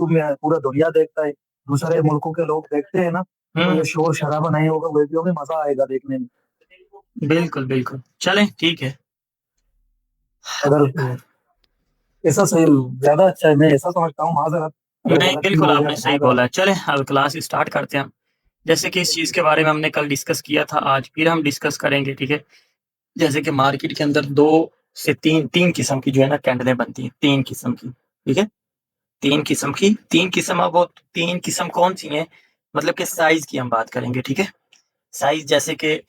YouTube में पूरा दुनिया देखता है, दूसरे मुल्कों के लोग देखते हैं ना, तो ये शोर शराबा नहीं होगा, वीडियो में मजा आएगा देखने में। बिल्कुल बिल्कुल, चलें ठीक है। अगर ऐसा सही ज्यादा अच्छा है, मैं ऐसा समझता हूँ माजरत, अगर नहीं, गलत भी बिल्कुल हो गया आपने तो सही माजरत। बोला। चलें अब क्लास स्टार्ट करते हैं हम। जैसे कि इस चीज़ के बारे में हमने कल डिस्कस किया था, आज फिर हम डिस्कस करेंगे, ठीक है? जैसे कि मार्केट के अंदर 2 से 3 किस्म की जो है ना कैंडलें बनती हैं, 3 किस्म की, ठीक है? 3 किस्म। अब वो 3 किस्म कौन-सी हैं? मतलब कि साइज़ की हम बात करेंगे, ठीक है? साइज़ जैसे कि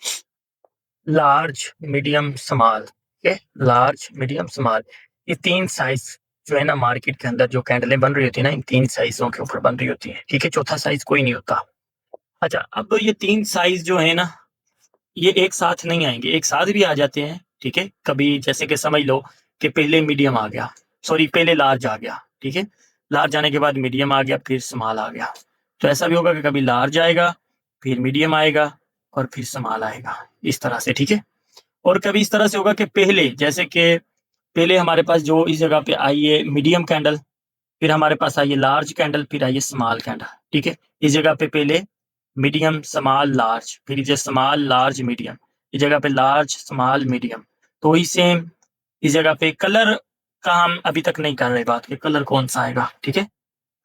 लार्ज, मीडियम, स्मॉल, ठीक है? लार्ज, मीडियम, स्मॉल, ये 3 साइज़ जो है ना मार्केट के अंदर जो कैंडलें बन रही होती है ना, इन 3 साइज़ों के ऊपर बन रही होती हैं, ठीक है? चौथा साइज़ कोई नहीं होता। अच्छा, अब ये 3 साइज़ जो है ना, ये एक साथ नहीं आएँगे, एक साथ भी आ जाते हैं, ठीक है? कभी जैसे कि समझ लो कि पहले मीडियम आ गया, सॉरी पहले लार्ज आ गया, ठीक है? लार्ज आने के बाद मीडियम आ गया, फिर स्मॉल आ गया। तो ऐसा भी होगा कि कभी लार्ज आएगा, फिर मीडियम आएगा और फिर स्मॉल आएगा, इस तरह से, ठीक है? और कभी इस तरह से होगा कि पहले जैसे कि पहले हमारे पास जो इस जगह पे आई है मीडियम कैंडल, फिर हमारे पास आई है लार्ज कैंडल, फिर आई है स्मॉल कैंडल, ठीक है? इस जगह पे पहले मीडियम, स्मॉल, लार्ज, फिर ये स्मॉल, लार्ज, मीडियम, इस जगह पे लार्ज, स्मॉल, मीडियम। तो वही सेम इस जगह पे कलर का हम अभी तक नहीं कर रहे बात कि कलर कौन-सा आएगा, ठीक है?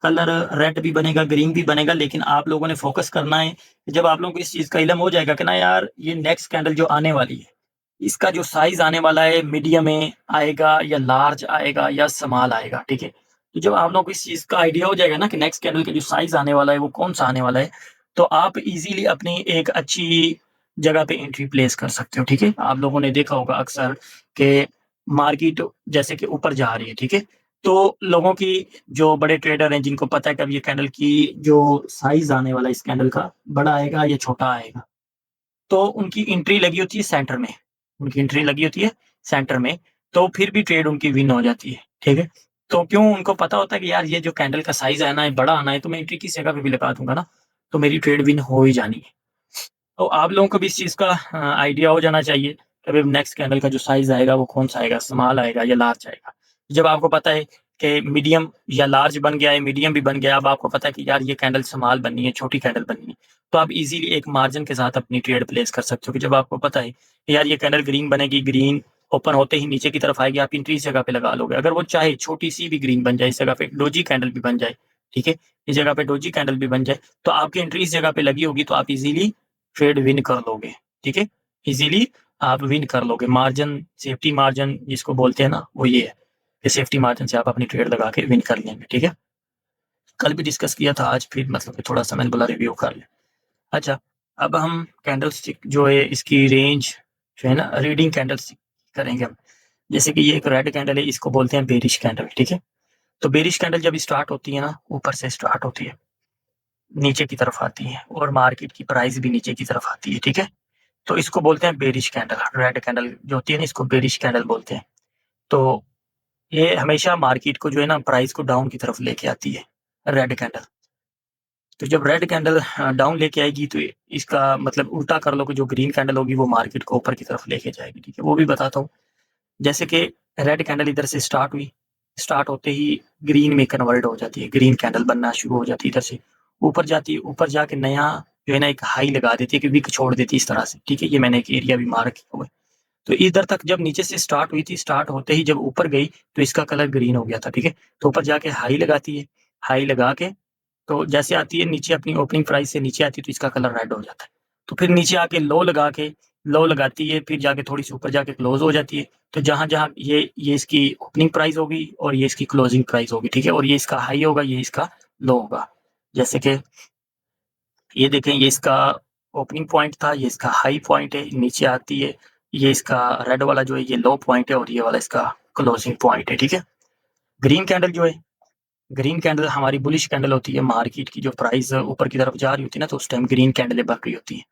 कलर रेड भी बनेगा, ग्रीन भी बनेगा, लेकिन आप लोगों ने फ़ोकस करना है कि जब आप लोगों को इस चीज़ का इल्म हो जाएगा कि ना यार ये नेक्स्ट कैंडल जो आने वाली है, इसका जो साइज़ आने वाला है मीडियम में आएगा या लार्ज आएगा या स्मॉल आएगा, ठीक है? तो जब आप लोगों को इस चीज़ का आइडिया हो जाएगा ना कि नेक्स्ट कैंडल का जो साइज़ आने वाला है वो कौन-सा आने वाला है, तो आप ईज़िली अपनी एक अच्छी जगह पे एंट्री प्लेस कर सकते हो, ठीक है? आप लोगों ने देखा होगा अक्सर कि मार्केट जैसे कि ऊपर जा रही है, ठीक है? तो लोगों की जो बड़े ट्रेडर हैं जिनको पता है कि अब ये कैंडल की जो साइज़ आने वाला है इस कैंडल का बड़ा आएगा या छोटा आएगा, तो उनकी एंट्री लगी होती है सेंटर में, उनकी एंट्री लगी होती है सेंटर में, तो फिर भी ट्रेड उनकी विन हो जाती है, ठीक है? तो क्यों उनको पता होता है कि यार ये जो कैंडल का साइज़ आना है, बड़ा आना है, तो मैं एंट्री किस जगह पे भी लगा दूँगा ना, तो मेरी ट्रेड विन हो ही जानी है। तो आप लोगों को भी इस चीज़ का आइडिया हो जाना चाहिए कि अभी नेक्स्ट कैंडल का जो साइज़ आएगा वो कौन-सा आएगा, स्मॉल आएगा या लार्ज आएगा। जब आपको पता है कि मीडियम या लार्ज बन गया है, मीडियम भी बन गया है, अब आपको पता है कि यार ये कैंडल स्मॉल बननी है, छोटी कैंडल बननी है, तो आप ईज़िली एक मार्जिन के साथ अपनी ट्रेड प्लेस कर सकते हो कि जब आपको पता है कि यार ये कैंडल ग्रीन बनेगी, ग्रीन ओपन होते ही नीचे की तरफ आएगी, आप एंट्री इस जगह पे लगा लोगे। अगर वो चाहे छोटी-सी भी ग्रीन बन जाए, इस जगह पे डोजी कैंडल भी बन जाए, ठीक है? इस जगह पे डोजी कैंडल भी बन जाए, तो आपकी एंट्री इस जगह पे लगी होगी, तो आप ईज़िली ट्रेड विन कर लोगे, ठीक है? ईज़िली आप विन कर लोगे। मार्जिन, सेफ्टी मार्जिन जिसको बोलते हैं ना, वो ये है कि सेफ्टी मार्जिन से आप अपनी ट्रेड लगा के विन कर लेंगे, ठीक है? कल भी डिस्कस किया था, आज फिर मतलब कि थोड़ा-सा मैंने बोला रिव्यू कर लें। अच्छा, अब हम कैंडलस्टिक जो है इसकी रेंज जो है ना रीडिंग कैंडलस्टिक करेंगे हम। जैसे कि ये एक रेड कैंडल है, इसको बोलते हैं बेरिश कैंडल, ठीक है? तो बेरिश कैंडल जब स्टार्ट होती है ना, ऊपर से स्टार्ट होती है, नीचे की तरफ आती है और मार्केट की प्राइस भी नीचे की तरफ आती है, ठीक है? तो इसको बोलते हैं बेरिश कैंडल, रेड कैंडल जो होती है ना इसको बेरिश कैंडल बोलते हैं। तो ये हमेशा मार्केट को जो है ना प्राइस को डाउन की तरफ लेके आती है, रेड कैंडल। तो जब रेड कैंडल डाउन लेके आएगी तो इसका मतलब उल्टा कर लो कि जो ग्रीन कैंडल होगी वो मार्केट को ऊपर की तरफ लेके जाएगी, ठीक है? वो भी बताता हूँ। जैसे कि रेड कैंडल इधर से स्टार्ट हुई, स्टार्ट होते ही ग्रीन में कन्वर्ट हो जाती है, ग्रीन कैंडल बनना शुरू हो जाती है इधर से। ऊपर जाती है, ऊपर जाके नया जो है ना एक हाई लगा देती है कि विक छोड़ देती है इस तरह से, ठीक है? ये मैंने एक एरिया भी मार्क किया हुआ है। तो इधर तक जब नीचे से स्टार्ट हुई थी, स्टार्ट होते ही जब ऊपर गई तो इसका कलर ग्रीन हो गया था, ठीक है? तो ऊपर जाके हाई लगाती है, हाई लगा के तो जैसे आती है नीचे अपनी ओपनिंग प्राइस से नीचे आती है तो इसका कलर रेड हो जाता है। तो फिर नीचे आके लो लगा के लो लगाती है, फिर जाके थोड़ी-सी ऊपर जाके क्लोज़ हो जाती है। तो जहाँ-जहाँ ये इसकी ओपनिंग प्राइस होगी और ये इसकी क्लोजिंग प्राइस होगी, ठीक है? और ये इसका हाई होगा, ये इसका लो होगा। जैसे कि ये देखें ये इसका ओपनिंग पॉइंट था, ये इसका हाई पॉइंट है, नीचे आती है, ये इसका रेड वाला जो है ये लो पॉइंट है और ये वाला इसका क्लोजिंग पॉइंट है, ठीक है? ग्रीन कैंडल जो है, ग्रीन कैंडल हमारी बुलिश कैंडल होती है, मार्केट की जो प्राइस ऊपर की तरफ जा रही होती है ना, तो उस टाइम ग्रीन कैंडलें बन रही होती हैं,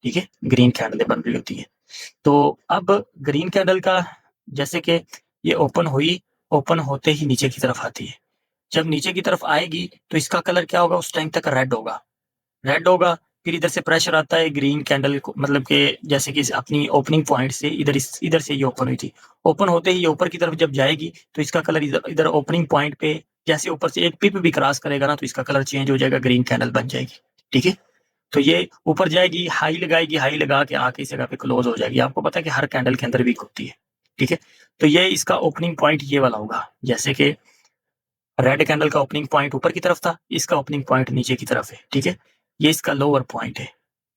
ठीक है? ग्रीन कैंडलें बन रही होती हैं। तो अब ग्रीन कैंडल का जैसे कि ये ओपन हुई, ओपन होते ही नीचे की तरफ आती है। जब नीचे की तरफ आएगी, तो इसका कलर क्या होगा उस टाइम तक रेड होगा। रेड होगा, फिर इधर से प्रेशर आता है ग्रीन कैंडल को, मतलब कि जैसे कि अपनी ओपनिंग पॉइंट से इधर से ये ओपन हुई थी, ओपन होते ही ये ऊपर की तरफ जब जाएगी तो इसका कलर इधर ओपनिंग पॉइंट पे जैसे ऊपर से एक पिप भी क्रॉस करेगा ना तो इसका कलर चेंज हो जाएगा, ग्रीन कैंडल बन जाएगी। ठीक है, तो ये ऊपर जाएगी, हाई लगाएगी, हाई लगा के आके इस जगह पे क्लोज हो जाएगी। आपको पता है कि हर कैंडल के अंदर वीक होती है। ठीक है, तो ये इसका ओपनिंग पॉइंट ये वाला होगा, जैसे कि रेड कैंडल का ओपनिंग पॉइंट ऊपर की तरफ था, इसका ओपनिंग पॉइंट नीचे की तरफ है। ठीक है, ये इसका लोअर पॉइंट है।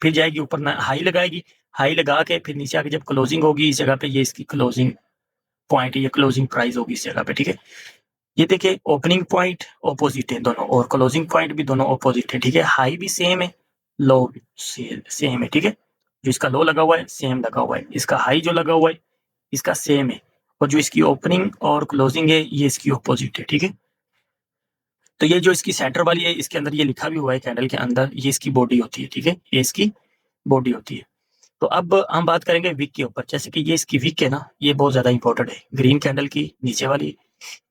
फिर जाएगी ऊपर ना हाई लगाएगी, हाई लगा के फिर नीचे आके जब क्लोजिंग होगी इस जगह पे, ये इसकी क्लोजिंग पॉइंट, ये क्लोजिंग प्राइस होगी इस जगह पे। ठीक है, ये देखिए ओपनिंग पॉइंट ऑपोजिट है दोनों और क्लोजिंग पॉइंट भी दोनों ऑपोजिट है। ठीक है, हाई भी सेम है, लो भी सेम है। ठीक है, जो इसका लो लगा हुआ है सेम लगा हुआ है, इसका हाई जो लगा हुआ है इसका सेम है, और जो इसकी ओपनिंग और क्लोजिंग है ये इसकी ऑपोजिट है। ठीक है, तो ये जो इसकी सेंटर वाली है इसके अंदर ये लिखा भी हुआ है कैंडल के अंदर, ये इसकी बॉडी होती है। ठीक है, ये इसकी बॉडी होती है। तो अब हम बात करेंगे विक के ऊपर, जैसे कि ये इसकी विक है ना, ये बहुत ज्यादा इंपॉर्टेंट है। ग्रीन कैंडल की नीचे वाली,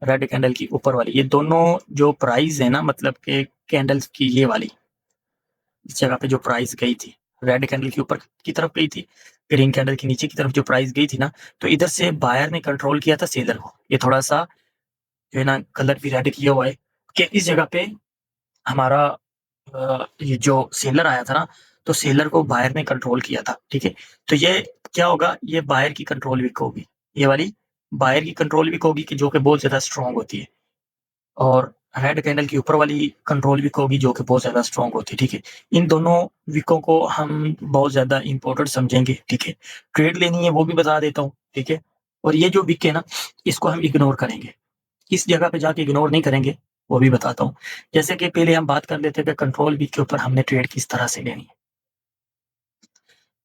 रेड कैंडल की ऊपर वाली, ये दोनों जो प्राइस है ना, मतलब के कैंडल्स की ये वाली इस जगह पे जो प्राइस गई थी, रेड कैंडल की ऊपर की तरफ गई थी, ग्रीन कैंडल की नीचे की तरफ जो प्राइस गई थी ना, तो इधर से बायर ने कंट्रोल किया था सेलर को। ये थोड़ा सा जो है ना कलर भी रेड किया हुआ है कि इस जगह पे हमारा ये जो सेलर आया था ना, तो सेलर को बायर ने कंट्रोल किया था। ठीक है, तो ये क्या होगा, ये बायर की कंट्रोल वीक होगी, ये वाली बायर की कंट्रोल वीक होगी कि जो कि बहुत ज्यादा स्ट्रांग होती है, और रेड कैंडल की ऊपर वाली कंट्रोल वीक होगी जो कि बहुत ज्यादा स्ट्रांग होती है। ठीक है, इन दोनों वीकों को हम बहुत ज्यादा इंपॉर्टेंट समझेंगे। ठीक है, ट्रेड लेनी है वो भी बता देता हूँ। ठीक है, और ये जो वीक है ना इसको हम इग्नोर करेंगे, किस जगह पे जाके इग्नोर नहीं करेंगे वो भी बताता हूँ। जैसे कि पहले हम बात कर लेते हैं कि कंट्रोल वीक के ऊपर हमने ट्रेड किस तरह से लेनी है।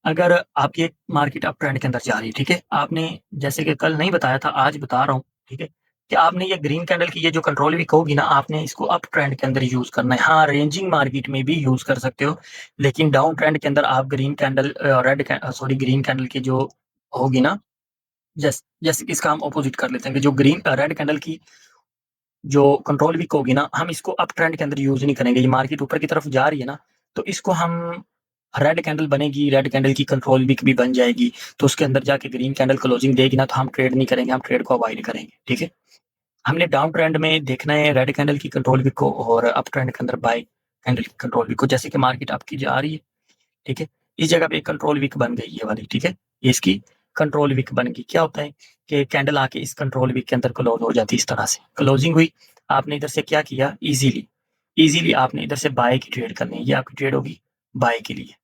अगर आपकी एक मार्केट अप ट्रेंड के अंदर जा रही है, ठीक है, आपने जैसे कि कल नहीं बताया था आज बता रहा हूँ, ठीक है, कि आपने ये ग्रीन कैंडल की ये जो कंट्रोल वीक होगी ना, आपने इसको अप ट्रेंड के अंदर यूज करना है। हाँ, रेंजिंग मार्केट में भी यूज कर सकते हो, लेकिन डाउन ट्रेंड के अंदर आप ग्रीन कैंडल ग्रीन कैंडल की जो होगी ना, जैसे कि इसका हम ऑपोजिट कर लेते हैं कि जो ग्रीन रेड कैंडल की जो कंट्रोल वीक होगी ना, हम इसको अप ट्रेंड के अंदर यूज नहीं करेंगे। ये मार्केट ऊपर की तरफ जा रही है ना, तो इसको हम रेड कैंडल बनेगी, रेड कैंडल की कंट्रोल वीक भी बन जाएगी, तो उसके अंदर जाके ग्रीन कैंडल क्लोजिंग देगी ना, तो हम ट्रेड नहीं करेंगे, हम ट्रेड को अवॉइड करेंगे। ठीक है, हमने डाउन ट्रेंड में देखना है रेड कैंडल की कंट्रोल वीक को, और अप ट्रेंड के अंदर बाय कैंडल की कंट्रोल वीक को। जैसे कि मार्केट आपकी जा रही है, ठीक है, इस जगह पे कंट्रोल वीक बन गई ये वाली। ठीक है, ये इसकी कंट्रोल वीक बन गई। क्या होता है कि कैंडल आके इस कंट्रोल वीक के अंदर क्लोज हो जाती है, इस तरह से क्लोजिंग हुई, आपने इधर से क्या किया, इजीली आपने इधर से बाय की ट्रेड करनी है। ये आपकी ट्रेड होगी बाय के लिए,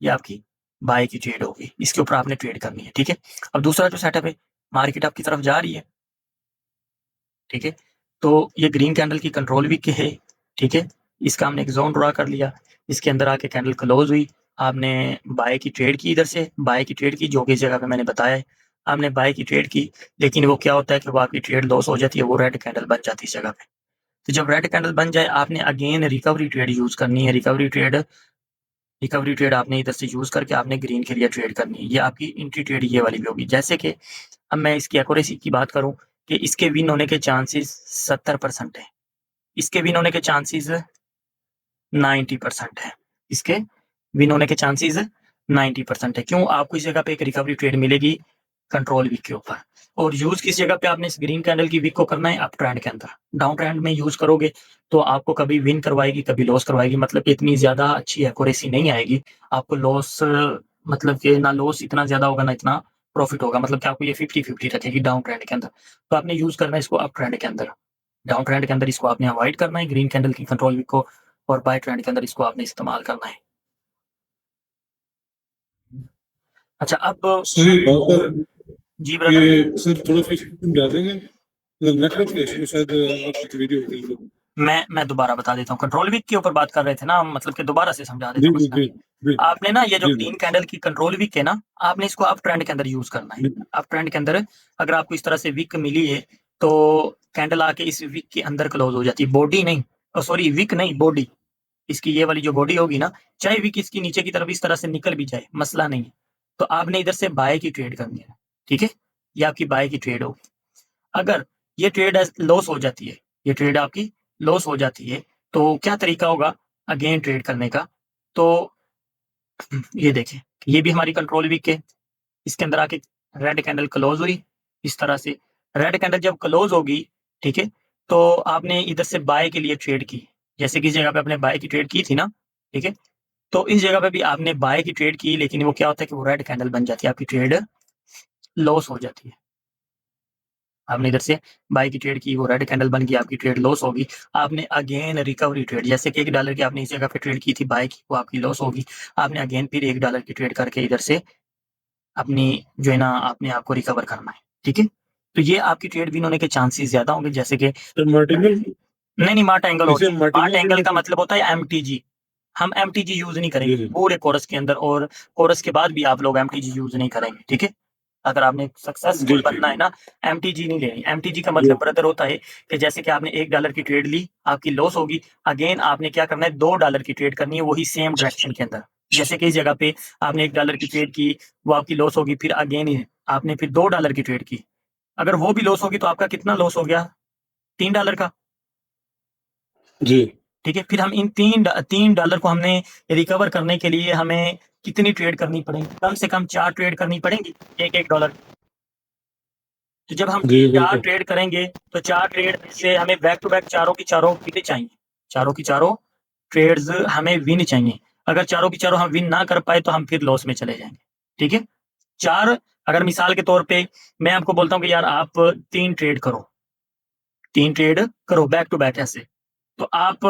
ये आपकी बाय की ट्रेड होगी, इसके ऊपर आपने ट्रेड करनी है। ठीक है, अब दूसरा जो सेटअप है, मार्केट आपकी तरफ जा रही है, ठीक है, तो ये ग्रीन कैंडल की कंट्रोल वीक है। ठीक है, इसका हमने एक जोन ड्रा कर लिया, इसके अंदर आके कैंडल क्लोज हुई, आपने बाय की ट्रेड की, इधर से बाय की ट्रेड की, जो कि इस जगह पे मैंने बताया है, आपने बाय की ट्रेड की, लेकिन वो क्या होता है कि वो आपकी ट्रेड लॉस हो जाती है, वो रेड कैंडल बन जाती है इस जगह पे। तो जब रेड कैंडल बन जाए, आपने अगेन रिकवरी ट्रेड यूज करनी है। रिकवरी ट्रेड आपने इधर से यूज करके आपने ग्रीन के लिए ट्रेड करनी है। ये आपकी एंट्री ट्रेड ये वाली भी होगी। जैसे कि अब मैं इसकी एक्यूरेसी की बात करूं कि इसके विन होने के चांसेस 70% है, इसके विन होने के चांसेस 90% है, इसके विन होने के चांसेस 90% है। क्यों? आपको इस जगह पे एक रिकवरी ट्रेड मिलेगी कंट्रोल वीक के ऊपर, और यूज किस जगह पे आपने इस ग्रीन कैंडल की वीक को करना है, अप ट्रेंड के अंदर। डाउन ट्रेंड में यूज करोगे तो आपको कभी विन करवाएगी, कभी लॉस करवाएगी, मतलब इतनी ज्यादा अच्छी एक्यूरेसी नहीं आएगी आपको। लॉस मतलब कि ना लॉस इतना ज्यादा होगा ना इतना प्रॉफिट होगा, मतलब कि आपको ये 50-50 रखेगी डाउन ट्रेंड के अंदर। तो आपने यूज करना है इसको अप ट्रेंड के अंदर, डाउन ट्रेंड के अंदर इसको आपने अवॉइड करना है ग्रीन कैंडल की कंट्रोल वीक को, और बाय ट्रेंड के अंदर इसको आपने इस्तेमाल करना है। अच्छा, अब सर जी ब्रदर, ये सर थोड़ा सा समझा देंगे, नेटवर्क का इशू शायद आपकी वीडियो होती है। मैं दोबारा बता देता हूँ। कंट्रोल वीक के ऊपर बात कर रहे थे ना, मतलब कि दोबारा से समझा देता जी हूँ जी इसका। जी जी आपने ना ये जो जी ग्रीन कैंडल की कंट्रोल वीक है ना, आपने इसको अप ट्रेंड के अंदर यूज करना है। अप ट्रेंड के अंदर अगर आपको इस तरह से वीक मिली है, तो कैंडल आके इस वीक के अंदर क्लोज हो जाती है, बॉडी नहीं, सॉरी वीक नहीं, बॉडी। इसकी ये वाली जो बॉडी होगी ना, चाहे वीक इसकी नीचे की तरफ इस तरह से निकल भी जाए, मसला नहीं है। तो आपने इधर से बाय की ट्रेड करनी है। ठीक है, ये आपकी बाय की ट्रेड होगी। अगर ये ट्रेड लॉस हो जाती है, ये ट्रेड आपकी लॉस हो जाती है, तो क्या तरीका होगा अगेन ट्रेड करने का? तो ये देखें ये भी हमारी कंट्रोल वीक है। इसके अंदर आके रेड कैंडल क्लोज हुई इस तरह से। रेड कैंडल जब क्लोज होगी, ठीक है, तो आपने इधर से बाय के लिए ट्रेड की, जैसे कि इस जगह पे आपने बाय की ट्रेड की थी ना, ठीक है, तो इस जगह पे भी आपने बाय की ट्रेड की, लेकिन वो क्या होता है कि वो रेड कैंडल बन जाती है, आपकी ट्रेड लॉस हो जाती है। आपने इधर से बाय की ट्रेड की, वो रेड कैंडल बन गई, आपकी ट्रेड लॉस होगी। आपने अगेन रिकवरी ट्रेड, जैसे कि $1 की आपने इस जगह पे ट्रेड की थी बाय की, वो आपकी लॉस होगी। आपने अगेन फिर $1 की ट्रेड करके इधर से अपनी जो है ना अपने आप को रिकवर करना है, ठीक है। तो ये आपकी ट्रेड विन होने के चांसेस ज्यादा होंगे, जैसे कि तो मार्टिनल नहीं मार्ट एंगल होती इसे है। मार्टिनल मार्ट एंगल का के- मतलब होता है एमटीजी। हम एमटीजी यूज नहीं जी करेंगे जी पूरे कोरस के अंदर, और कोरस के बाद भी आप लोग एमटीजी यूज नहीं करेंगे, ठीक है। अगर आपने जी सक्सेसफुल जी बनना है ना, एमटीजी नहीं लेनी। एमटीजी का जी मतलब ब्रदर होता है कि जैसे कि आपने $1 की ट्रेड ली, आपकी लॉस होगी, अगेन आपने क्या करना है, $2 की ट्रेड करनी है वही सेम डायरेक्शन के अंदर। जैसे कि इस जगह पे आपने $1 की ट्रेड की, वो आपकी लॉस होगी, फिर अगेन आपने फिर $2 की ट्रेड की। अगर वो भी लॉस होगी तो आपका कितना लॉस हो गया, $3 का, जी ठीक है। फिर हम इन $3 को हमने रिकवर करने के लिए हमें कितनी ट्रेड करनी पड़ेगी, कम से कम 4 ट्रेड करनी पड़ेगी, एक $1। तो जब हम जी 4 बिल्कुल ट्रेड करेंगे तो 4 ट्रेड से हमें बैक टू बैक चारों की चारों विन चाहिए। चारों की चारों ट्रेड्स हमें विन चाहिए। अगर चारों की चारों हम विन ना कर पाए तो हम फिर लॉस में चले जाएंगे, ठीक है। 4, अगर मिसाल के तौर पे मैं आपको बोलता हूँ कि यार आप 3 ट्रेड करो, 3 ट्रेड करो बैक टू बैक ऐसे, तो आप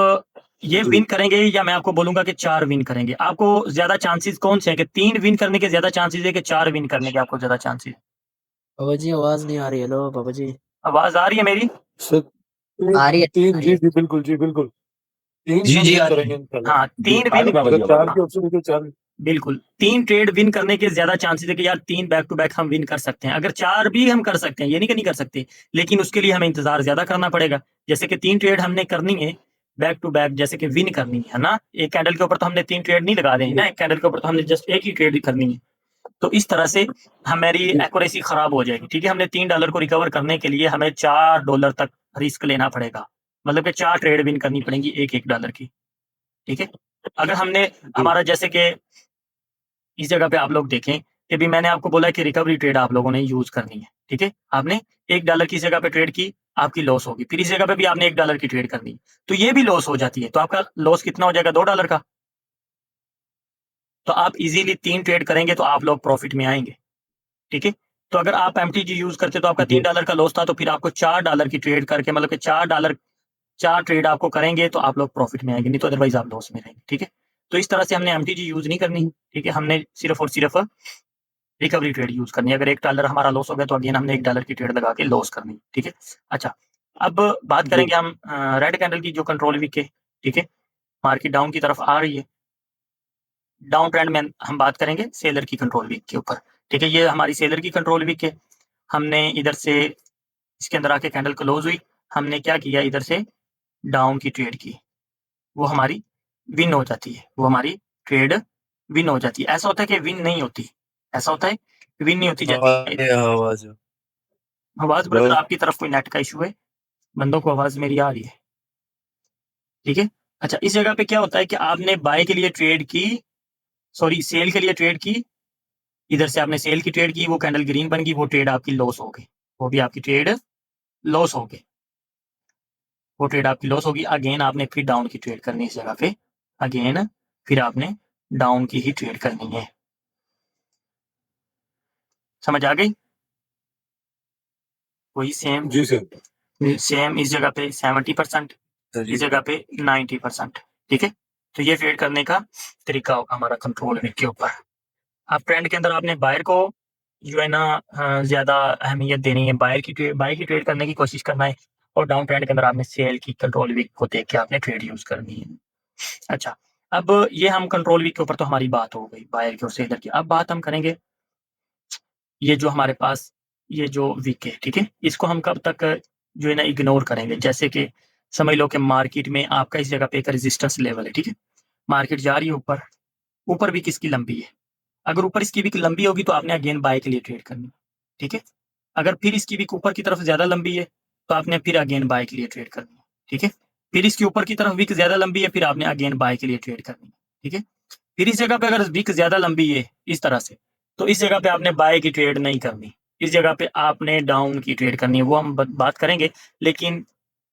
ये जी विन करेंगे या मैं आपको बोलूंगा कि 4 विन करेंगे? आपको ज्यादा चांसेस कौन से हैं, कि 3 विन करने के ज्यादा चांसेस है कि 4 विन करने के आपको ज्यादा चांसेस है? बाबा जी आवाज नहीं आ रही। हेलो बाबा जी। आवाज आ रही है मेरी? सर आ रही है, तीन आ रही जी है। जी बिल्कुल जी बिल्कुल तीन जी हम जी विन आ रही करेंगे है। इंशाल्लाह हाँ, जी 3 आ रही विन, बाबा जी अगर चार आवाज। की ऑप्शन है तो चार बिल्कुल 3 ट्रेड विन करने के ज्यादा चांसेस है कि यार 3 बैक टू बैक हम विन कर सकते हैं। अगर 4 भी हम कर सकते हैं, ये नहीं कि नहीं कर सकते, लेकिन उसके लिए हमें इंतजार ज्यादा करना पड़ेगा। जैसे कि 3 ट्रेड हमने करनी है बैक टू बैक, जैसे कि विन करनी है ना, एक कैंडल के ऊपर तो हमने 3 ट्रेड नहीं लगा देनी ना, एक कैंडल के ऊपर तो हमने जस्ट एक ही ट्रेड करनी है। तो इस तरह से हमारी एक्यूरेसी खराब हो जाएगी, ठीक है। हमने $3 को रिकवर करने के लिए हमें $4 तक रिस्क लेना पड़ेगा, मतलब कि 4 ट्रेड विन करनी पड़ेगी एक $1 की, ठीक है। अगर हमने जी हमारा जैसे कि इस जगह पे आप लोग देखें कि भी मैंने आपको बोला कि रिकवरी ट्रेड आप लोगों ने यूज करनी है, ठीक है। आपने $1 की जगह पे ट्रेड की, आपकी लॉस होगी, फिर इस जगह पे भी आपने $1 की ट्रेड करनी है, तो ये भी लॉस हो जाती है, तो आपका लॉस कितना हो जाएगा, $2 का। तो आप इजीली 3 ट्रेड करेंगे तो आप लोग प्रॉफिट में आएंगे, ठीक है। तो अगर आप एमटीजी यूज करते तो आपका जी $3 का लॉस था, तो फिर आपको $4 की ट्रेड करके, मतलब कि $4 4 ट्रेड आपको करेंगे तो आप लोग प्रॉफिट में आएंगे, नहीं तो अदरवाइज आप लॉस में रहेंगे, ठीक है। तो इस तरह से हमने एमटीजी यूज नहीं करनी, ठीक है। हमने सिर्फ और सिर्फ रिकवरी ट्रेड यूज करनी है। अगर $1 हमारा लॉस हो गया तो अगेन हमने $1 की ट्रेड लगा के लॉस करनी है, ठीक है। अच्छा, अब बात जी करेंगे हम रेड कैंडल की जो कंट्रोल वीक है, ठीक है। मार्केट डाउन की तरफ आ रही है, डाउन ट्रेंड में हम बात करेंगे सेलर की कंट्रोल वीक के ऊपर, ठीक है। ये हमारी सेलर की कंट्रोल वीक है। हमने इधर से इसके अंदर आके कैंडल क्लोज हुई, हमने क्या किया, इधर से डाउन की ट्रेड की, वो हमारी विन हो जाती है, वो हमारी ट्रेड विन हो जाती है। ऐसा होता है कि विन नहीं होती, ऐसा होता है विन नहीं होती। जैसे आवाज आवाज हेलो। ब्रदर आपकी तरफ कोई नेट का इशू है? बंदों को आवाज मेरी आ रही है, ठीक है। अच्छा, इस जगह पे क्या होता है कि आपने बाय के लिए ट्रेड की, सॉरी सेल के लिए ट्रेड की, इधर से आपने सेल की ट्रेड की, वो कैंडल ग्रीन बन गई, वो ट्रेड आपकी लॉस हो गई, वो भी आपकी ट्रेड लॉस हो गई, वो ट्रेड आपकी लॉस होगी। अगेन आपने फिर डाउन की ट्रेड करनी है इस जगह पे, अगेन फिर आपने डाउन की ही ट्रेड करनी है। समझ आ गई? वही सेम जी सर सेम इस जगह पे 70%, इस जगह पे 90%, ठीक है। तो ये ट्रेड करने का तरीका होगा हमारा कंट्रोल के ऊपर। अब ट्रेंड के अंदर आपने बायर को जो है ना ज्यादा अहमियत देनी है, बाय की ट्रेड करने की कोशिश करना है, और डाउन ट्रेंड के अंदर आपने सेल की कंट्रोल वीक को देख के आपने ट्रेड यूज करनी है। अच्छा, अब ये हम कंट्रोल वीक के ऊपर तो हमारी बात हो गई बायर की और सेलर की। अब बात हम करेंगे ये जो हमारे पास ये जो वीक है, ठीक है, इसको हम कब तक जो है ना इग्नोर करेंगे। जैसे कि समझ लो कि मार्केट में आपका इस जगह पे एक रेजिस्टेंस लेवल है, ठीक है। मार्केट जा रही है ऊपर, ऊपर भी किसकी लंबी है, अगर ऊपर इसकी विक लंबी होगी तो आपने अगेन बाय के लिए ट्रेड करनी है, ठीक है। अगर फिर इसकी विक ऊपर की तरफ ज्यादा लंबी है तो आपने फिर अगेन बाय के लिए ट्रेड करनी है, ठीक है। फिर इसके ऊपर की तरफ विक ज्यादा लंबी है, फिर आपने अगेन बाय के लिए ट्रेड करनी है, ठीक है। फिर इस जगह पे अगर विक ज्यादा लंबी है इस तरह से, तो इस जगह पे आपने बाय की ट्रेड नहीं करनी, इस जगह पे आपने डाउन की ट्रेड करनी है, वो हम बात करेंगे। लेकिन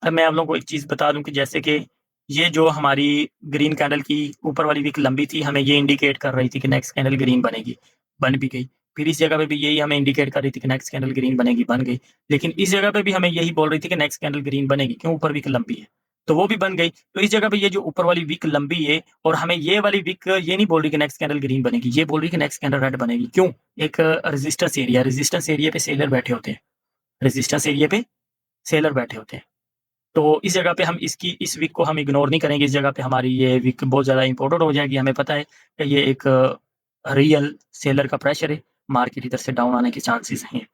अब मैं आप लोगों को एक चीज बता दूं कि जैसे कि ये जो हमारी ग्रीन कैंडल की ऊपर वाली विक लंबी थी, हमें ये इंडिकेट कर रही थी कि नेक्स्ट कैंडल ग्रीन बनेगी, बन भी गई। फिर इस जगह पे भी यही हमें इंडिकेट कर रही थी कि नेक्स्ट कैंडल ग्रीन बनेगी, बन गई। लेकिन इस जगह पे भी हमें यही बोल रही थी कि नेक्स्ट कैंडल ग्रीन बनेगी, क्यों? ऊपर विक लंबी है, तो वो भी बन गई। तो इस जगह पे ये जो ऊपर वाली विक लंबी है और हमें ये वाली विक ये नहीं बोल रही कि नेक्स्ट कैंडल ग्रीन बनेगी, ये बोल रही कि नेक्स्ट कैंडल रेड बनेगी। क्यों? एक रेजिस्टेंस एरिया पे सेलर बैठे होते हैं, रेजिस्टेंस एरिया पे सेलर बैठे होते हैं। तो इस जगह पे हम इस विक को हम इग्नोर नहीं करेंगे, इस जगह पे हमारी ये विक बहुत ज़्यादा इंपॉर्टेंट हो जाएगी। हमें पता है कि ये एक रियल सेलर का प्रेशर है, मार्केट इधर से डाउन आने के चांसेस हैं,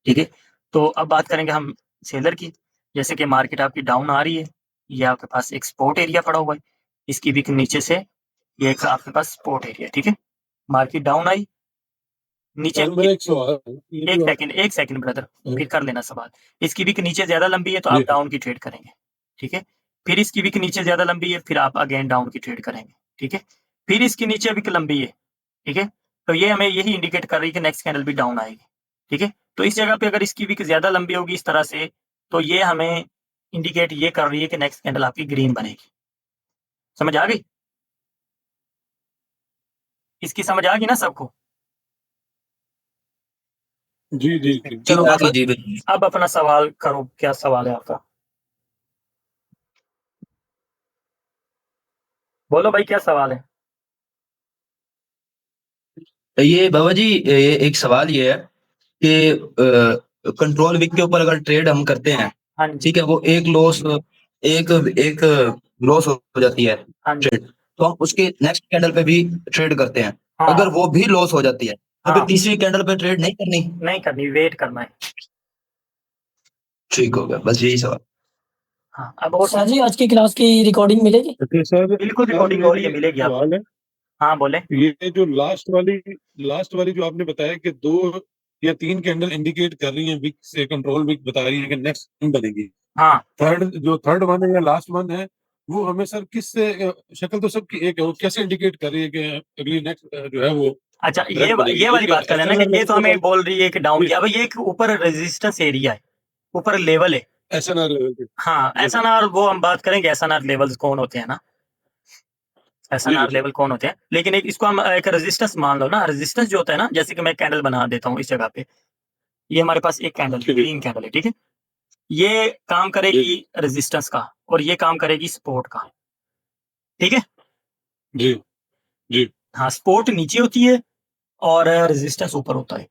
ठीक है? तो अब बात करेंगे हम सेलर की। जैसे कि मार्केट आपकी डाउन आ रही है, ये आपके पास एक सपोर्ट एरिया पड़ा हुआ है, इसकी विक नीचे से ये एक आपके पास सपोर्ट एरिया, ठीक है? मार्केट डाउन आई, नीचे और मेरा एक सवाल है, ये जो आप- एक सेकंड ब्रदर, फिर कर लेना सवाल। इसकी विक नीचे ज्यादा लंबी है तो आप जी डाउन की ट्रेड करेंगे, ठीक है? फिर इसकी विक नीचे ज्यादा लंबी है, फिर आप अगेन डाउन की ट्रेड करेंगे, ठीक है? फिर इसकी नीचे विक लंबी है, ठीक है? तो ये हमें यही इंडिकेट कर रही है कि नेक्स्ट कैंडल भी डाउन आएगी, ठीक है? तो इस जगह पे अगर इसकी विक ज्यादा लंबी होगी इस तरह से, तो ये हमें इंडिकेट ये कर रही है कि नेक्स्ट कैंडल आपकी ग्रीन बनेगी। समझ आ गई? इसकी समझ आ गई ना सबको? जी जी जी चलो जी, अब जी बिल्कुल। अब अपना सवाल करो, क्या सवाल है आपका? बोलो भाई, क्या सवाल है? ये बाबा जी, ये एक सवाल ये है कि कंट्रोल विक के ऊपर अगर ट्रेड हम करते हैं, हाँ जी, ठीक है, वो एक एक लॉस हो जाती है हाँ जी, ट्रेड, तो हम उसके नेक्स्ट कैंडल पे भी ट्रेड करते हैं। हाँ, अगर वो भी लॉस हो जाती है तो फिर हाँ, तीसरी कैंडल पे ट्रेड नहीं करनी? नहीं करनी, वेट करना है। ठीक हो गया, बस यही सवाल। हाँ, अब और सर जी आज की क्लास की रिकॉर्डिंग मिलेगी? ओके सर, बिल्कुल सर रिकॉर्डिंग हो रही है, मेरी मिलेगी आपको। सवाल है, हाँ, बोले। ये जो लास्ट वाली जो आपने बताया कि 2 या 3 कैंडल इंडिकेट कर रही हैं, विक से कंट्रोल विक बता रही है कि नेक्स्ट बनेगी। हाँ, थर्ड वन है या लास्ट वन है, वो हमें सर किस से शक्ल तो सबकी एक है, वो कैसे इंडिकेट कर रही है कि अगली नेक्स्ट जो है वो अच्छा, रेड बनेगी? ये वाली बात कर लेना कि ये तो हमें बोल रही है कि डाउन जी। की। अब ये एक ऊपर रेजिस्टेंस एरिया है, ऊपर लेवल है। SNR लेवल पे। हाँ, जी एसएनआर वो हम बात करेंगे, एसएनआर लेवल्स कौन होते हैं ना, जी एसएनआर जी लेवल कौन होते हैं। लेकिन एक इसको हम एक रेजिस्टेंस मान लो ना, रेजिस्टेंस जो होता है ना, जैसे कि मैं कैंडल बना देता हूँ इस जगह पे, ये हमारे पास एक कैंडल जी ग्रीन कैंडल है, ठीक है? ये काम जी करेगी रेजिस्टेंस का और ये काम करेगी सपोर्ट का, ठीक है? जी जी हाँ, सपोर्ट नीचे होती है और रेजिस्टेंस ऊपर होता है।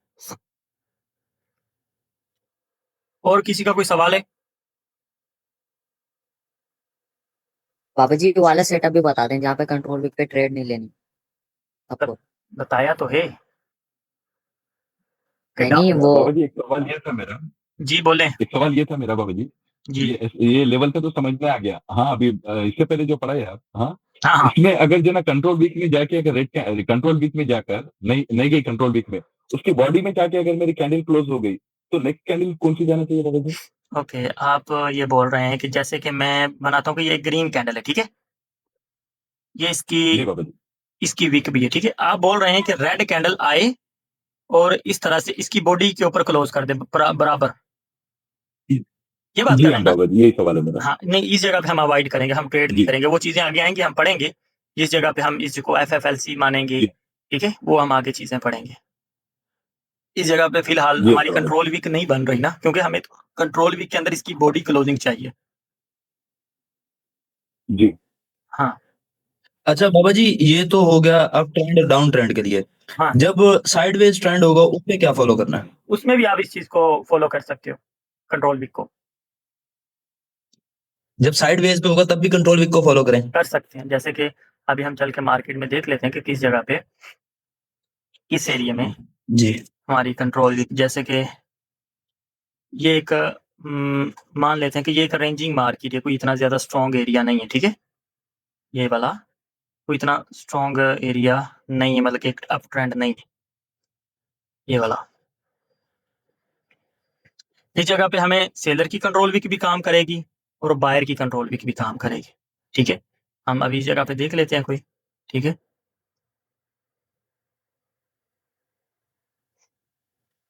और किसी का कोई सवाल है? पापा जी वाला सेटअप भी बता दें जहाँ पे कंट्रोल विक पे ट्रेड नहीं लेनी आपको। बताया तो है कि नहीं वो बाबा जी, एक सवाल ये था मेरा जी बोले। एक सवाल ये था मेरा बाबा जी, जी, ये लेवल का तो समझ में आ गया। हाँ, अभी इससे पहले जो पढ़ा है आप, हाँ, हाँ, हाँ, इसमें अगर जो ना कंट्रोल वीक में जाके अगर कंट्रोल वीक में जाकर नहीं नहीं गई कंट्रोल वीक में, उसकी बॉडी में जाके अगर मेरी कैंडल क्लोज हो गई, तो नेक्स्ट कैंडल कौन सी जाना चाहिए बाबा जी? ओके। आप ये बोल रहे हैं कि जैसे कि मैं बनाता हूँ कि ये ग्रीन कैंडल है, ठीक है? ये जी बाबा जी। इसकी विक भी है, ठीक है? आप बोल रहे हैं कि रेड कैंडल आए और इस तरह से इसकी बॉडी के ऊपर क्लोज कर दे बराबर, ये बात जी कर रहे हाँ हैं ना? बाबा जी, यही सवाल है मेरा। हाँ, नहीं, इस जगह पे हम अवॉइड करेंगे, हम ट्रेड नहीं जी करेंगे, वो चीजें आगे आएंगी, हम पढ़ेंगे। जिस जगह पे हम इसको FFLC मानेंगे, जी ठीक है, वो हम आगे चीजें पढ़ेंगे। इस जगह पे फिलहाल जी हमारी बाबा जी। कंट्रोल वीक नहीं बन रही ना, क्योंकि हमें कंट्रोल वीक के अंदर इसकी बॉडी क्लोजिंग चाहिए। जी हाँ, अच्छा बाबा जी, ये तो हो गया अप ट्रेंड और डाउन ट्रेंड के लिए। हाँ, जब साइडवेज ट्रेंड होगा उसमें क्या फॉलो करना है? उसमें भी आप इस चीज को फॉलो कर सकते हो, कंट्रोल वीक को जब साइडवेज पे होगा तब भी कंट्रोल विक को फॉलो करें? कर सकते हैं। जैसे कि अभी हम चल के मार्केट में देख लेते हैं कि किस जगह पे, किस एरिया में जी हमारी कंट्रोल वीक, जैसे कि ये एक मान लेते हैं कि ये एक रेंजिंग मार्केट है, कोई इतना ज्यादा स्ट्रॉन्ग एरिया नहीं है, ठीक है? ये वाला कोई इतना स्ट्रॉन्ग एरिया नहीं है, मतलब कि एक अप ट्रेंड नहीं है ये वाला। इस जगह पे हमें सेलर की कंट्रोल वीक भी काम करेगी और बायर की कंट्रोल वीक भी काम करेगी, ठीक है? हम अभी इस जगह पे देख लेते हैं कोई, ठीक है?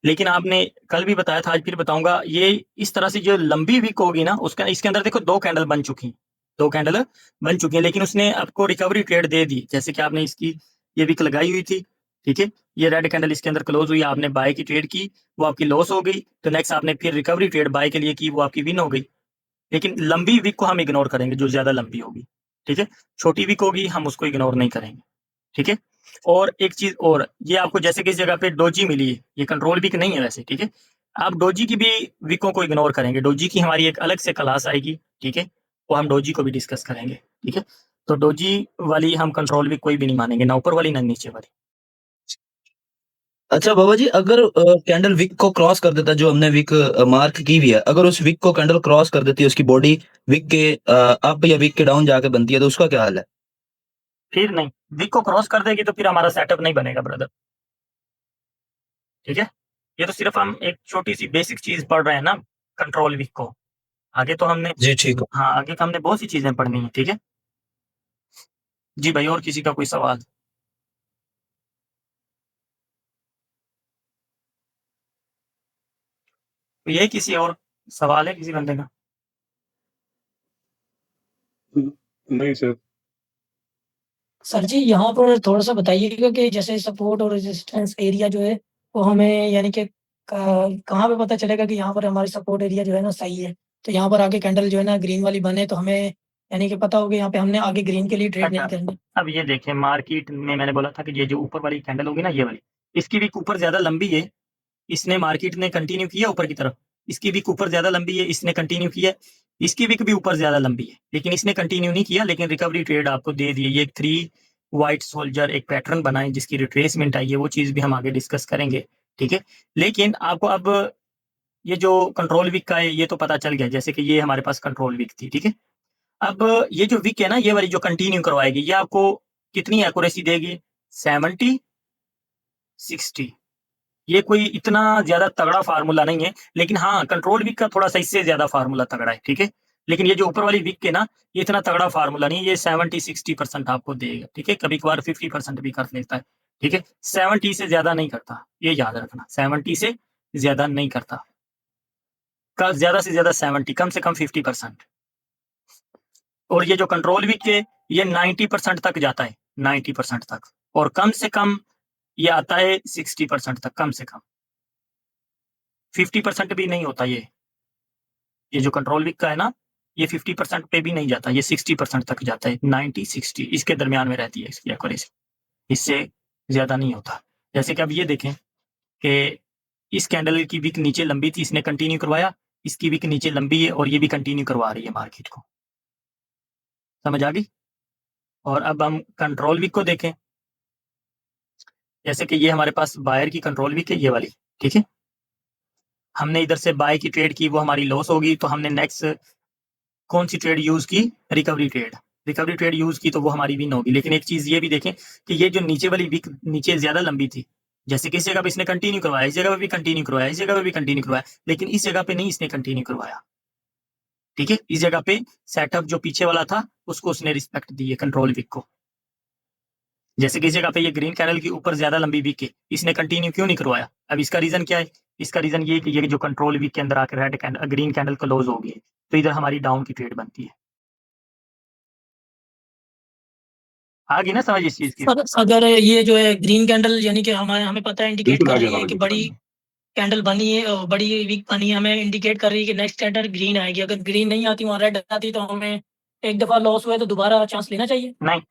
लेकिन आपने कल भी बताया था, आज फिर बताऊंगा, ये इस तरह से जो लंबी विक होगी ना, उसका इसके अंदर देखो 2 कैंडल बन चुकी हैं, 2 कैंडल बन चुकी हैं, लेकिन उसने आपको रिकवरी ट्रेड दे दी। जैसे कि आपने इसकी ये विक लगाई हुई थी, ठीक है, ये रेड कैंडल इसके अंदर क्लोज हुई, आपने बाय की ट्रेड की, वो आपकी लॉस हो गई, तो नेक्स्ट आपने फिर रिकवरी ट्रेड बाय के लिए की, वो आपकी विन हो गई। लेकिन लंबी विक को हम इग्नोर करेंगे, जो ज्यादा लंबी होगी, ठीक है। छोटी विक होगी हम उसको इग्नोर नहीं करेंगे, ठीक है। और एक चीज और, ये आपको जैसे कि इस जगह पे डोजी मिली है, ये कंट्रोल विक नहीं है वैसे, ठीक है। आप डोजी की भी विकों को इग्नोर करेंगे, डोजी की हमारी एक अलग से क्लास आएगी, ठीक है, वो हम डोजी को भी डिस्कस करेंगे, ठीक है। तो डोजी वाली हम कंट्रोल विक कोई भी नहीं मानेंगे, ना ऊपर वाली ना नीचे वाली। अच्छा बाबा जी, अगर कैंडल विक को क्रॉस कर देता, जो हमने विक मार्क की हुई है, अगर उस विक को कैंडल क्रॉस कर देती है, उसकी बॉडी विक के अप या विक के डाउन जाके बनती है, तो उसका क्या हाल है? फिर नहीं, विक को क्रॉस कर देगी तो फिर हमारा सेटअप नहीं बनेगा ब्रदर, ठीक है। ये तो सिर्फ हम एक छोटी सी बेसिक चीज पढ़ रहे हैं ना, कंट्रोल विक को। आगे तो हमने, जी ठीक है। हाँ आगे तो हमने बहुत सी चीजें पढ़नी है, ठीक है। जी भाई, और किसी का कोई सवाल? तो ये किसी और सवाल है किसी बंदे का? नहीं सर। सर जी यहाँ पर थोड़ा सा बताइएगा कि जैसे सपोर्ट और रेजिस्टेंस एरिया जो है वो हमें यानी कि कहाँ पे पता चलेगा कि यहाँ पर हमारी सपोर्ट एरिया जो है ना सही है, तो यहाँ पर आगे कैंडल जो है ना ग्रीन वाली बने तो हमें यानी कि पता होगा यहाँ पे हमने आगे ग्रीन के लिए ट्रेड नहीं अच्छा, करनी। अब ये देखें, मार्केट में मैंने बोला था कि ये जो ऊपर वाली कैंडल होगी ना, ये वाली, इसकी भी ऊपर ज्यादा लंबी है, इसने मार्केट ने कंटिन्यू किया ऊपर की तरफ। इसकी भी ऊपर ज्यादा लंबी है, इसने कंटिन्यू किया। इसकी भी ऊपर ज्यादा लंबी है, लेकिन इसने कंटिन्यू नहीं किया, लेकिन रिकवरी ट्रेड आपको दे दी। ये 3 व्हाइट सोल्जर एक पैटर्न बनाए जिसकी रिट्रेसमेंट आई है, वो चीज भी हम आगे डिस्कस करेंगे, ठीक है। लेकिन आपको अब ये जो कंट्रोल वीक का है ये तो पता चल गया, जैसे कि ये हमारे पास कंट्रोल वीक थी, ठीक है। अब ये जो वीक है ना, ये वाली जो कंटिन्यू करवाएगी, ये आपको कितनी एक्यूरेसी देगी? 70 60। ये कोई इतना ज्यादा तगड़ा फार्मूला नहीं है, लेकिन हाँ कंट्रोल वीक का थोड़ा सा इससे ज्यादा फार्मूला तगड़ा है, ठीक है। लेकिन ये जो ऊपर वाली वीक के ना, ये इतना तगड़ा फार्मूला नहीं है, ये 70-60% आपको देगा, ठीक है। कभी कभार 50% भी कर लेता है, ठीक है। 70 से ज्यादा नहीं करता, ये याद रखना, 70 से ज्यादा नहीं करता, ज्यादा से ज्यादा 70, कम से कम 50%। और ये जो कंट्रोल वीक है, ये 90% तक जाता है, 90% तक, और कम से कम ये आता है 60% तक, कम से कम 50% भी नहीं होता। ये जो कंट्रोल वीक का है ना, ये 50% पे भी नहीं जाता, ये 60% तक जाता है, 90-60 इसके दरमियान में रहती है इसकी एक्यूरेसी, इससे ज्यादा नहीं होता। जैसे कि अब ये देखें कि इस कैंडल की विक नीचे लंबी थी, इसने कंटिन्यू करवाया, इसकी विक नीचे लंबी है और ये भी कंटिन्यू करवा रही है मार्केट को, समझ आ गई। और अब हम कंट्रोल वीक को देखें, जैसे कि ये हमारे पास बायर की कंट्रोल वीक है, ये वाली, ठीक है। हमने इधर से बाय की ट्रेड की, वो हमारी लॉस होगी, तो हमने नेक्स्ट कौन सी ट्रेड यूज की? Recovery trade. Recovery trade use की तो वो हमारी विन होगी। लेकिन एक चीज ये भी देखें कि ये जो नीचे वाली वीक नीचे ज्यादा लंबी थी, जैसे कि इस जगह पे इसने कंटिन्यू करवाया, इस जगह पे भी कंटिन्यू करवाया, इस जगह पे भी कंटिन्यू करवाया, लेकिन इस जगह पे नहीं इसने कंटिन्यू करवाया, ठीक है। इस जगह पे सेटअप जो पीछे वाला था उसको उसने रिस्पेक्ट दी है, कंट्रोल वीक को। जैसे कि इस जगह पे ये ग्रीन कैंडल की ऊपर ज्यादा लंबी वीक है, इसने कंटिन्यू क्यों नहीं करवाया? अब इसका रीजन क्या है? इसका रीजन ये कि ये जो कंट्रोल वीक के अंदर आकर red candle green candle close हो गई, तो इधर हमारी डाउन की ट्रेड बनती है। आ गई ना समझ इस चीज की? सर अगर ये जो है ग्रीन कैंडल यानी कि हमें हमें पता है इंडिकेट बिल्कुल कर आ रही गया है कि बाबा जी। बड़ी कैंडल बनी है और बड़ी वीक बनी है, हमें इंडिकेट कर रही है कि नेक्स्ट कैंडल ग्रीन आएगी। अगर ग्रीन नहीं आती, वहाँ रेड आती, तो हमें एक दफा लॉस हुआ है तो दोबारा चांस लेना चाहिए। नहीं,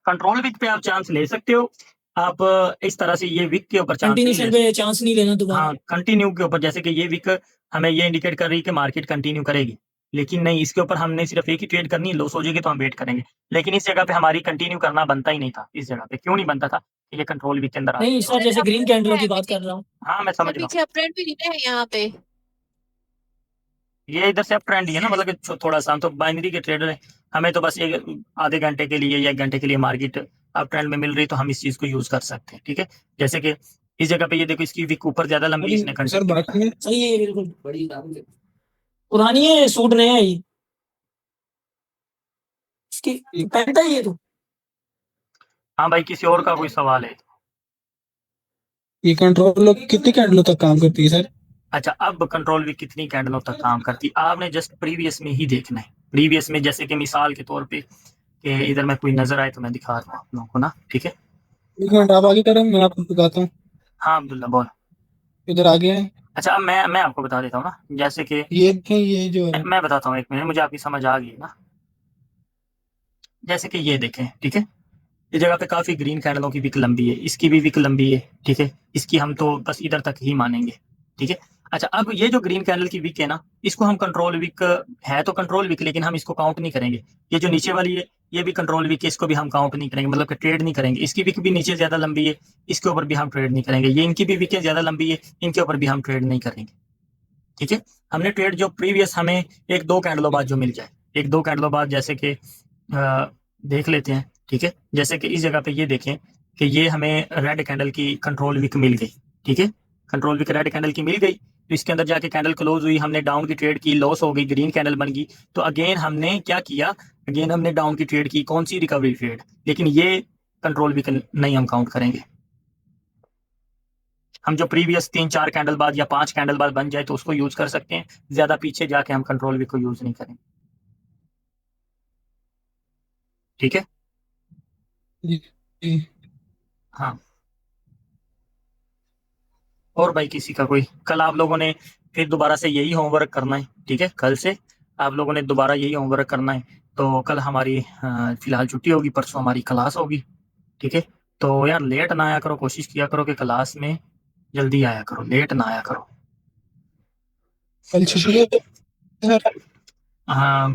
कंट्रोल वीक पे आप चांस ले सकते हो। आप इस तरह से ये वीक के ऊपर चांस नहीं ले कंटिन्यूशन पे चांस नहीं लेना दोबारा। हाँ, कंटिन्यू के ऊपर, जैसे कि ये वीक हमें ये इंडिकेट कर रही है कि मार्केट कंटिन्यू करेगी, लेकिन नहीं, इसके ऊपर हमने सिर्फ एक ही ट्रेड करनी है, लॉस हो जाएगी तो हम वेट करेंगे। लेकिन इस जगह पे हमारी कंटिन्यू करना बनता ही नहीं था। इस जगह पे क्यों नहीं बनता था? ये कंट्रोल वीक के अंदर नहीं आती सर, जैसे ग्रीन कैंडलों की बात पीछे कर रहा हूँ। हाँ मैं सर समझ रहा हूँ, पीछे अपट्रेंड भी नहीं है यहाँ पे। ये इधर से अब ट्रेंड ही है ना, मतलब कि थोड़ा सा हम तो बाइनरी के ट्रेडर हैं, हमें तो बस एक आधे घंटे के लिए या 1 घंटे के लिए मार्केट अब ट्रेंड में मिल रही, तो हम इस चीज को यूज कर सकते हैं, ठीक है। जैसे कि इस जगह पे ये देखो, इसकी वीक ऊपर ज्यादा लंबी, इसने सर कंटिन्यू बाकी सही है ये, बिल्कुल पुरानी है, सूट नया है ये, इसकी पहनता ही है तो। हाँ भाई, किसी और का कोई सवाल है? ये कंट्रोल लॉक कितनी कैंडलों तक काम करती है सर? अच्छा, अब कंट्रोल विक कितनी कैंडलों तक काम करती है आपने जस्ट प्रीवियस में ही देखना है। प्रीवियस में जैसे कि मिसाल के तौर पे कि इधर मैं कोई नजर आए तो मैं दिखा रहा हूँ आप लोगों को ना, ठीक है। एक मिनट आप आगे करें, मैं आपको बताता हूँ। हाँ अब्दुल्ला बोल। इधर आगे हैं, अच्छा अब मैं आपको बता देता हूँ ना, जैसे कि ये देखें, ये जो है मैं बताता हूँ, एक मिनट, मुझे आपकी समझ आ गई है ना। जैसे कि ये देखें, ठीक है, इस जगह पे काफी ग्रीन कैंडलों की विक लंबी है, इसकी भी विक लंबी है, ठीक है, इसकी हम तो बस इधर तक ही मानेंगे, ठीक है। अच्छा अब ये जो ग्रीन कैंडल की विक है ना, इसको हम कंट्रोल विक है तो कंट्रोल विक, लेकिन हम इसको काउंट नहीं करेंगे। ये जो नीचे वाली है ये भी कंट्रोल विक है, इसको भी हम काउंट नहीं करेंगे, मतलब कि ट्रेड नहीं करेंगे। इसकी विक भी नीचे ज्यादा लंबी है, इसके ऊपर भी हम ट्रेड नहीं करेंगे। ये इनकी भी विकें ज्यादा लंबी है, इनके ऊपर भी हम ट्रेड नहीं करेंगे, ठीक है। हमने ट्रेड जो प्रीवियस हमें एक दो कैंडलों बाद जो मिल जाए, एक दो कैंडलों बाद, जैसे कि देख लेते हैं, ठीक है। जैसे कि इस जगह पे ये देखें कि ये हमें रेड कैंडल की कंट्रोल विक मिल गई, ठीक है, कंट्रोल विक रेड कैंडल की मिल गई। तो इसके अंदर जाके कैंडल क्लोज हुई, हमने डाउन की ट्रेड की, लॉस हो गई, ग्रीन कैंडल बन गई। तो अगेन हमने क्या किया, अगेन हमने डाउन की ट्रेड की, कौन सी, रिकवरी ट्रेड, लेकिन ये कंट्रोल विक नहीं हम काउंट करेंगे। हम जो प्रीवियस 3-4 कैंडल बाद या 5 कैंडल बाद बन जाए तो उसको यूज कर सकते हैं, ज्यादा पीछे जाके हम कंट्रोल विक को यूज नहीं करेंगे, ठीक है। जी। हाँ, और भाई किसी का कोई, कल आप लोगों ने फिर दोबारा से यही होमवर्क करना है, ठीक है। कल से आप लोगों ने दोबारा यही होमवर्क करना है। तो कल हमारी फिलहाल छुट्टी होगी, परसों हमारी क्लास होगी, ठीक है। तो यार लेट ना आया करो, कोशिश किया करो कि क्लास में जल्दी आया करो, लेट ना आया करो। कल छुट्टी है सर? हाँ